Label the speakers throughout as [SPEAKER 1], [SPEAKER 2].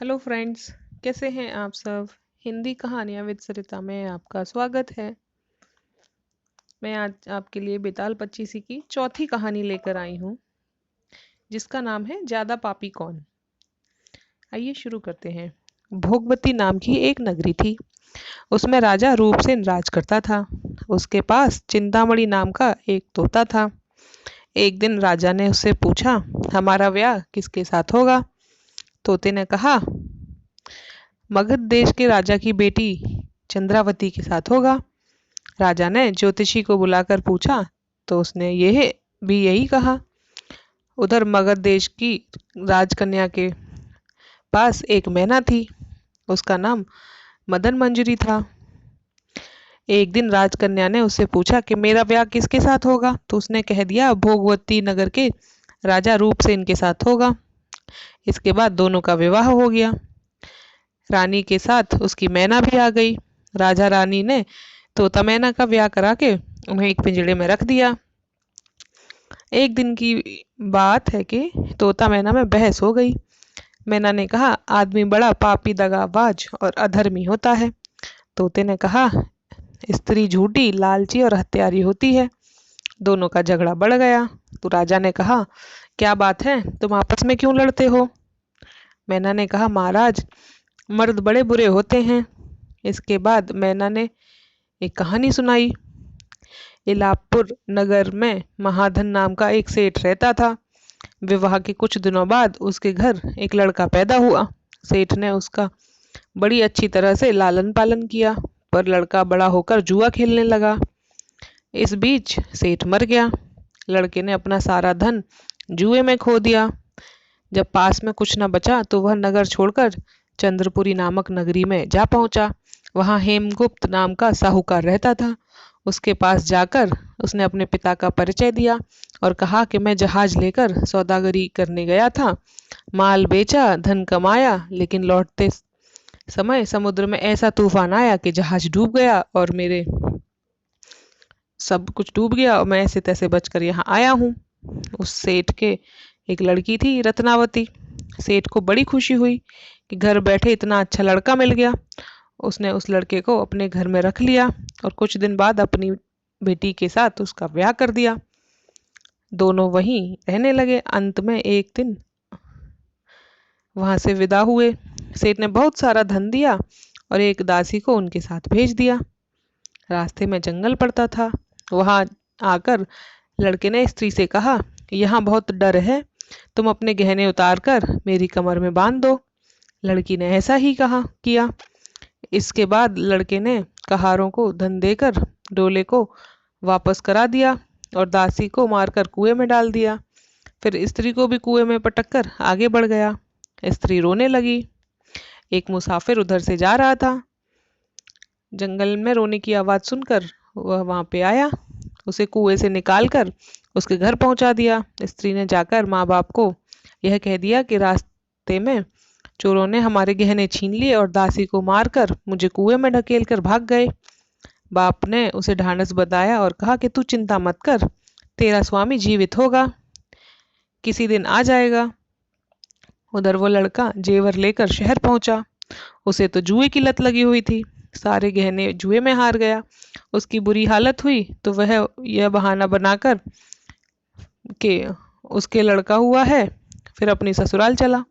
[SPEAKER 1] Hello friends. कैसे हैं आप सब। हिंदी कहानियाँ विद सरिता में आपका स्वागत है। मैं आज आपके लिए बेताल पच्चीसी की चौथी कहानी लेकर आई हूँ, जिसका नाम है ज्यादा पापी कौन। आइए शुरू करते हैं। भोगवती नाम की एक नगरी थी। उसमें राजा रूपसेन राज करता था। उसके पास चिंतामणि नाम का एक तोता था। एक दिन राजा ने उससे पूछा, हमारा ब्याह किसके साथ होगा। तोते ने कहा, मगध देश के राजा की बेटी चंद्रावती के साथ होगा। राजा ने ज्योतिषी को बुलाकर पूछा तो उसने यह भी यही कहा। उधर मगध देश की राजकन्या के पास एक मैना थी। उसका नाम मदन मंजरी था। एक दिन राजकन्या ने उससे पूछा कि मेरा ब्याह किसके साथ होगा, तो उसने कह दिया भोगवती नगर के राजा रूपसेन के साथ होगा। इसके बाद दोनों का विवाह हो गया। रानी के साथ उसकी मैना भी आ गई। राजा रानी ने तोता मैना का ब्याह करा के उन्हें एक पिंजड़े में रख दिया। एक दिन की बात है कि तोता मैना में बहस हो गई। मैना ने कहा, आदमी बड़ा पापी, दगाबाज और अधर्मी होता है। तोते ने कहा, स्त्री झूठी, लालची और हत्यारी होती है। दोनों का झगड़ा बढ़ गया। तो राजा ने कहा, क्या बात है, तुम आपस में क्यों लड़ते हो। मैना ने कहा, महाराज, मर्द बड़े बुरे होते हैं। इसके बाद मैना ने एक कहानी सुनाई। इलापुर नगर में महाधन नाम का एक सेठ रहता था। विवाह के कुछ दिनों बाद उसके घर एक लड़का पैदा हुआ। सेठ ने उसका बड़ी अच्छी तरह से लालन पालन किया, पर लड़का बड़ा होकर जुआ खेलने लगा। इस बीच सेठ मर गया। लड़के ने अपना सारा धन जुए में खो दिया। जब पास में कुछ न बचा तो वह नगर छोड़कर चंद्रपुरी नामक नगरी में जा पहुंचा। वहां हेमगुप्त नाम का साहूकार रहता था। उसके पास जाकर उसने अपने पिता का परिचय दिया और कहा कि मैं जहाज लेकर सौदागरी करने गया था। माल बेचा, धन कमाया, लेकिन लौटते समय समुद्र में ऐसा तूफान आया कि जहाज डूब गया और मेरे सब कुछ डूब गया और मैं ऐसे तैसे बचकर यहाँ आया हूँ। उस सेठ के एक लड़की थी, रत्नावती। सेठ को बड़ी खुशी हुई कि घर बैठे इतना अच्छा लड़का मिल गया। उसने उस लड़के को अपने घर में रख लिया और कुछ दिन बाद अपनी बेटी के साथ उसका ब्याह कर दिया। दोनों वहीं रहने लगे। अंत में एक दिन वहां से विदा हुए। सेठ ने बहुत सारा धन दिया और एक दासी को उनके साथ भेज दिया। रास्ते में जंगल पड़ता था। वहां आकर लड़के ने स्त्री से कहा, यहाँ बहुत डर है, तुम अपने गहने उतार कर मेरी कमर में बांध दो। लड़की ने ऐसा ही कहा किया। इसके बाद लड़के ने कहारों को धन देकर डोले को वापस करा दिया और दासी को मारकर कुएं में डाल दिया। फिर स्त्री को भी कुएं में पटक कर आगे बढ़ गया। स्त्री रोने लगी। एक मुसाफिर उधर से जा रहा था। जंगल में रोने की आवाज सुनकर वह वहां पे आया। उसे कुएं से निकालकर उसके घर पहुंचा दिया। स्त्री ने जाकर माँ बाप को यह कह दिया कि रास्ते में चोरों ने हमारे गहने छीन लिए और दासी को मारकर मुझे कुएं में ढकेल कर भाग गए। बाप ने उसे ढांढस बताया और कहा कि तू चिंता मत कर, तेरा स्वामी जीवित होगा, किसी दिन आ जाएगा। उधर वो लड़का जेवर लेकर शहर पहुंचा। उसे तो जुए की लत लगी हुई थी। सारे गहने जुए में हार गया। उसकी बुरी हालत हुई तो वह यह बहाना बनाकर कि उसके लड़का हुआ है, फिर अपनी ससुराल चला।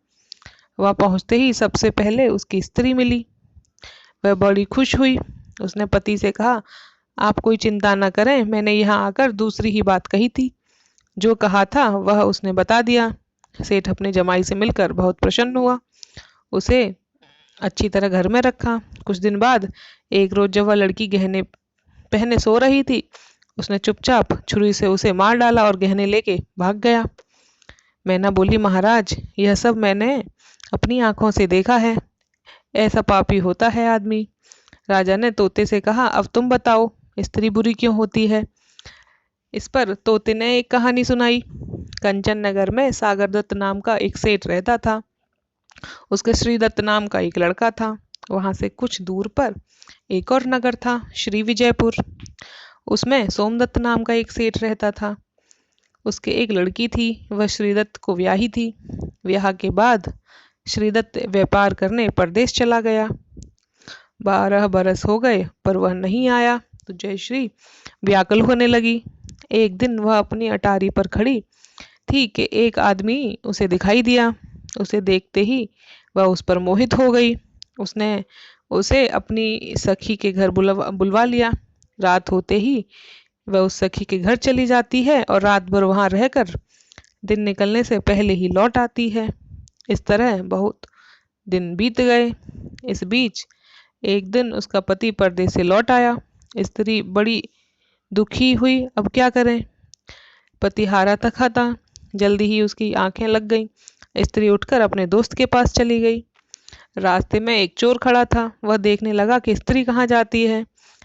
[SPEAKER 1] वह पहुंचते ही सबसे पहले उसकी स्त्री मिली। वह बड़ी खुश हुई। उसने पति से कहा, आप कोई चिंता न करें, मैंने यहाँ आकर दूसरी ही बात कही थी। जो कहा था वह उसने बता दिया। सेठ अपने जमाई से मिलकर बहुत प्रसन्न हुआ। उसे अच्छी तरह घर में रखा। कुछ दिन बाद एक रोज जब वह लड़की गहने पहने सो रही थी, उसने चुपचाप छुरी से उसे मार डाला और गहने लेके भाग गया। मैना बोली, महाराज, यह सब मैंने अपनी आंखों से देखा है। ऐसा पापी होता है आदमी। राजा ने तोते से कहा, अब तुम बताओ, स्त्री बुरी क्यों होती है। इस पर तोते ने एक कहानी सुनाई। कंचन नगर में सागर दत्त नाम का एक सेठ रहता था। उसके श्रीदत्त नाम का एक लड़का था। वहां से कुछ दूर पर एक और नगर था, श्री विजयपुर। उसमें सोमदत्त नाम का एक सेठ रहता था। उसके एक लड़की थी, वह श्रीदत्त को ब्याही थी। ब्याह के बाद श्रीदत्त व्यापार करने परदेश चला गया। 12 बरस हो गए पर वह नहीं आया तो जयश्री व्याकुल होने लगी। एक दिन वह अपनी अटारी पर खड़ी थी कि एक आदमी उसे दिखाई दिया। उसे देखते ही वह उस पर मोहित हो गई। उसने उसे अपनी सखी के घर बुलवा लिया। रात होते ही वह उस सखी के घर चली जाती है और रात भर वहां रहकर दिन निकलने से पहले ही लौट आती है। इस तरह बहुत दिन बीत गए। इस बीच एक दिन उसका पति परदेस से लौट आया। स्त्री बड़ी दुखी हुई, अब क्या करें। पति हारा थका था। जल्दी ही उसकी आंखें लग गईं। स्त्री उठकर अपने दोस्त के पास चली गई। रास्ते में एक चोर खड़ा था। वह देखने लगा कि स्त्री कहाँ जाती है।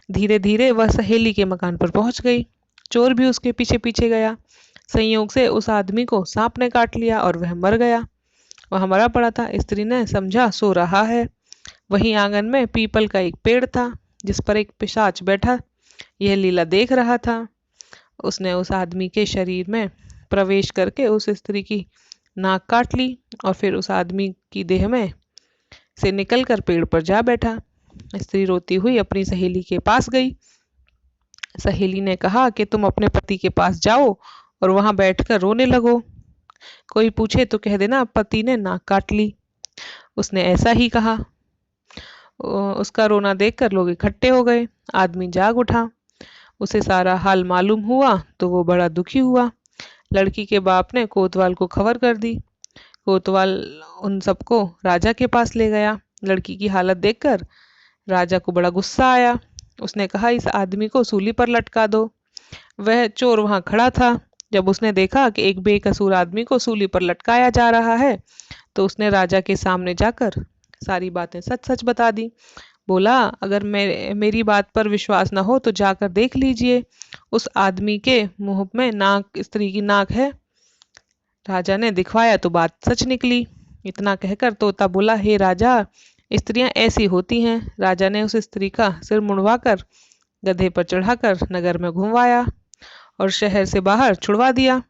[SPEAKER 1] धीरे धीरे वह सहेली के मकान पर पहुंच गई। चोर भी उसके पीछे पीछे गया। संयोग से उस आदमी को सांप ने काट लिया और वह मर गया। वह मरा पड़ा था। स्त्री ने समझा सो रहा है। वहीं आंगन में पीपल का एक पेड़ था जिस पर एक पिशाच बैठा यह लीला देख रहा था। उसने उस आदमी के शरीर में प्रवेश करके उस स्त्री की नाक काट ली और फिर उस आदमी की देह में से निकलकर पेड़ पर जा बैठा। स्त्री रोती हुई अपनी सहेली के पास गई। सहेली ने कहा कि तुम अपने पति के पास जाओ और वहां बैठकर रोने लगो। कोई पूछे तो कह देना पति ने नाक काट ली। उसने ऐसा ही कहा। उसका रोना देखकर लोग इकट्ठे हो गए। आदमी जाग उठा। उसे सारा हाल मालूम हुआ तो वो बड़ा दुखी हुआ। लड़की के बाप ने कोतवाल को खबर कर दी। कोतवाल उन सबको राजा के पास ले गया। लड़की की हालत देखकर राजा को बड़ा गुस्सा आया। उसने कहा इस आदमी को सूली पर लटका दो। वह चोर वहां खड़ा था। जब उसने देखा कि एक बेकसूर आदमी को सूली पर लटकाया जा रहा है तो उसने राजा के सामने जाकर सारी बातें सच सच बता दी। बोला अगर मेरी बात पर विश्वास न हो तो जाकर देख लीजिए, उस आदमी के मुंह में नाक स्त्री की नाक है। राजा ने दिखवाया तो बात सच निकली। इतना कहकर तोता बोला हे राजा, स्त्रियां ऐसी होती हैं। राजा ने उस स्त्री का सिर मुड़वाकर गधे पर चढ़ाकर नगर में घुमवाया और शहर से बाहर छुड़वा दिया।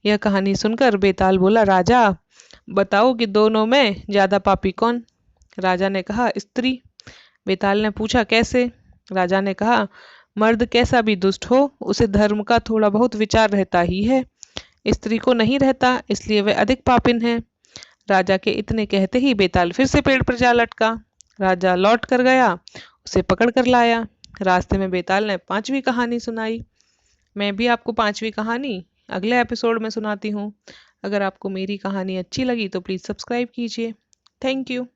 [SPEAKER 1] यह कहानी सुनकर बेताल बोला राजा बताओ कि दोनों में ज्यादा पापी कौन। राजा ने कहा स्त्री। बेताल ने पूछा कैसे। राजा ने कहा मर्द कैसा भी दुष्ट हो उसे धर्म का थोड़ा बहुत विचार रहता ही है। स्त्री को नहीं रहता, इसलिए वह अधिक पापिन है। राजा के इतने कहते ही बेताल फिर से पेड़ पर जा लटका। राजा लौट कर गया, उसे पकड़ कर लाया। रास्ते में बेताल ने 5वीं कहानी सुनाई। मैं भी आपको 5वीं कहानी अगले एपिसोड में सुनाती हूँ। अगर आपको मेरी कहानी अच्छी लगी तो प्लीज़ सब्सक्राइब कीजिए। Thank you.